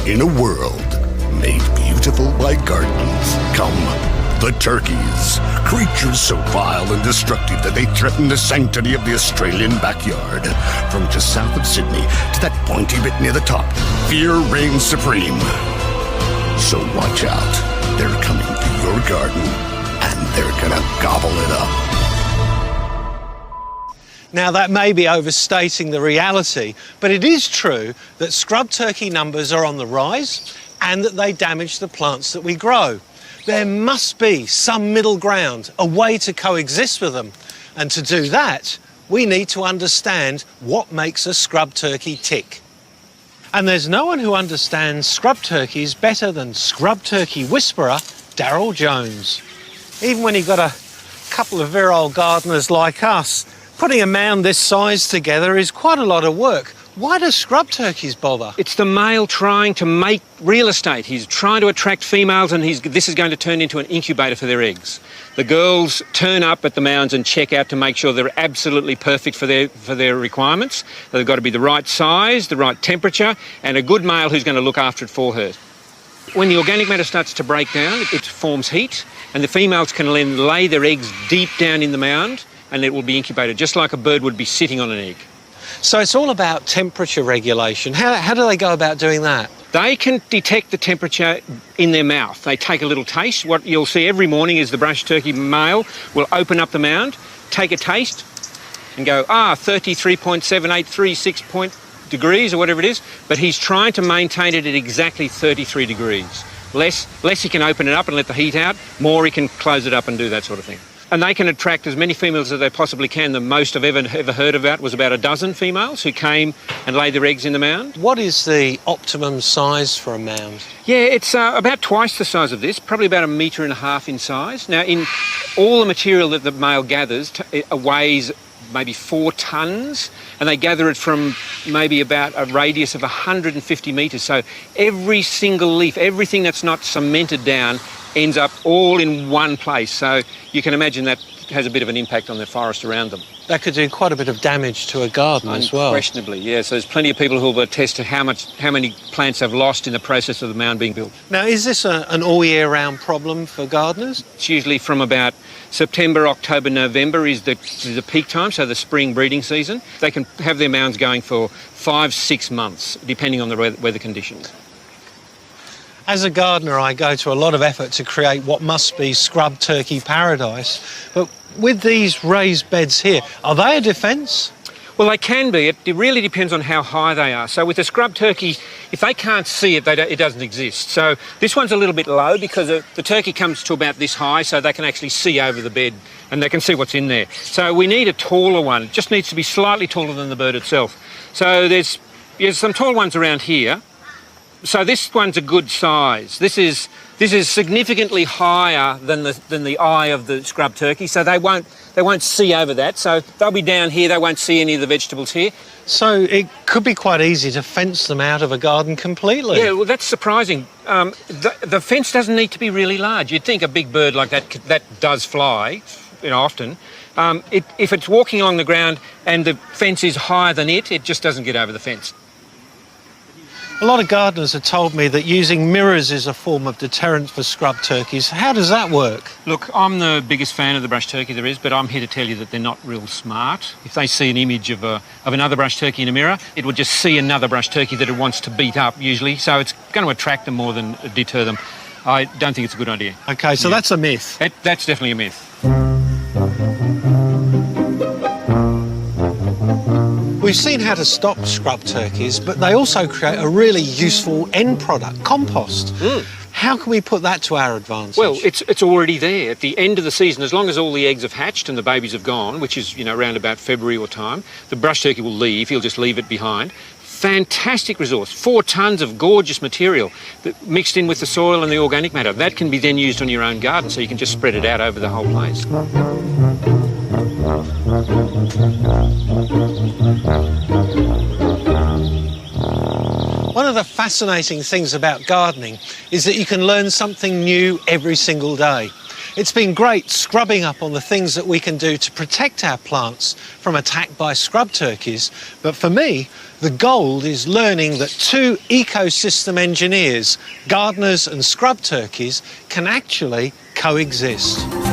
In a world made beautiful by gardens, come the turkeys. Creatures so vile and destructive that they threaten the sanctity of the Australian backyard. From just south of Sydney to that pointy bit near the top, fear reigns supreme. So watch out. They're coming to your garden, and they're gonna gobble it up. Now, that may be overstating the reality, but it is true that scrub turkey numbers are on the rise and that they damage the plants that we grow. There must be some middle ground, a way to coexist with them. And to do that, we need to understand what makes a scrub turkey tick. And there's no one who understands scrub turkeys better than scrub turkey whisperer Darryl Jones. Even when you've got a couple of virile gardeners like us, putting a mound this size together is quite a lot of work. Why do scrub turkeys bother? It's the male trying to make real estate. He's trying to attract females, and this is going to turn into an incubator for their eggs. The girls turn up at the mounds and check out to make sure they're absolutely perfect for their requirements. They've got to be the right size, the right temperature, and a good male who's going to look after it for her. When the organic matter starts to break down, it forms heat, and the females can then lay their eggs deep down in the mound, and it will be incubated, just like a bird would be sitting on an egg. So it's all about temperature regulation. How do they go about doing that? They can detect the temperature in their mouth. They take a little taste. What you'll see every morning is the brush turkey male will open up the mound, take a taste, and go, 33.7836 degrees or whatever it is, but he's trying to maintain it at exactly 33 degrees. Less he can open it up and let the heat out, more he can close it up and do that sort of thing. And they can attract as many females as they possibly can. The most I've ever heard about was about a dozen females who came and laid their eggs in the mound. What is the optimum size for a mound? Yeah, it's about twice the size of this, probably about 1.5 meters in size. Now, in all the material that the male gathers, it weighs maybe 4 tonnes, and they gather it from maybe about a radius of 150 metres. So every single leaf, everything that's not cemented down, ends up all in one place. So you can imagine that has a bit of an impact on the forest around them. That could do quite a bit of damage to a garden as well. Unquestionably, yes. So there's plenty of people who will attest to how many plants they've lost in the process of the mound being built. Now, is this an all year round problem for gardeners? It's usually from about September, October, November is the peak time, so the spring breeding season. They can have their mounds going for 5-6 months, depending on the weather conditions. As a gardener, I go to a lot of effort to create what must be scrub turkey paradise. But with these raised beds here, are they a defence? Well, they can be. It really depends on how high they are. So with a scrub turkey, if they can't see it, it doesn't exist. So this one's a little bit low because the turkey comes to about this high, so they can actually see over the bed and they can see what's in there. So we need a taller one. It just needs to be slightly taller than the bird itself. So there's some tall ones around here. So this one's a good size. This is significantly higher than the eye of the scrub turkey, so they won't see over that. So they'll be down here. They won't see any of the vegetables here. So it could be quite easy to fence them out of a garden completely. Yeah, well, that's surprising. The fence doesn't need to be really large. You'd think a big bird like that does fly, often. If it's walking along the ground and the fence is higher than it just doesn't get over the fence. A lot of gardeners have told me that using mirrors is a form of deterrent for scrub turkeys. How does that work? Look, I'm the biggest fan of the brush turkey there is, but I'm here to tell you that they're not real smart. If they see an image of another brush turkey in a mirror, it will just see another brush turkey that it wants to beat up, usually. So it's going to attract them more than deter them. I don't think it's a good idea. OK, so that's a myth. That's definitely a myth. We've seen how to stop scrub turkeys, but they also create a really useful end product, compost. How can we put that to our advantage? Well, it's already there. At the end of the season, as long as all the eggs have hatched and the babies have gone, which is, around about February or time, the brush turkey will leave. He'll just leave it behind. Fantastic resource. 4 tonnes of gorgeous material that mixed in with the soil and the organic matter. That can be then used on your own garden, so you can just spread it out over the whole place. One of the fascinating things about gardening is that you can learn something new every single day. It's been great scrubbing up on the things that we can do to protect our plants from attack by scrub turkeys, but for me, the gold is learning that two ecosystem engineers, gardeners and scrub turkeys, can actually coexist.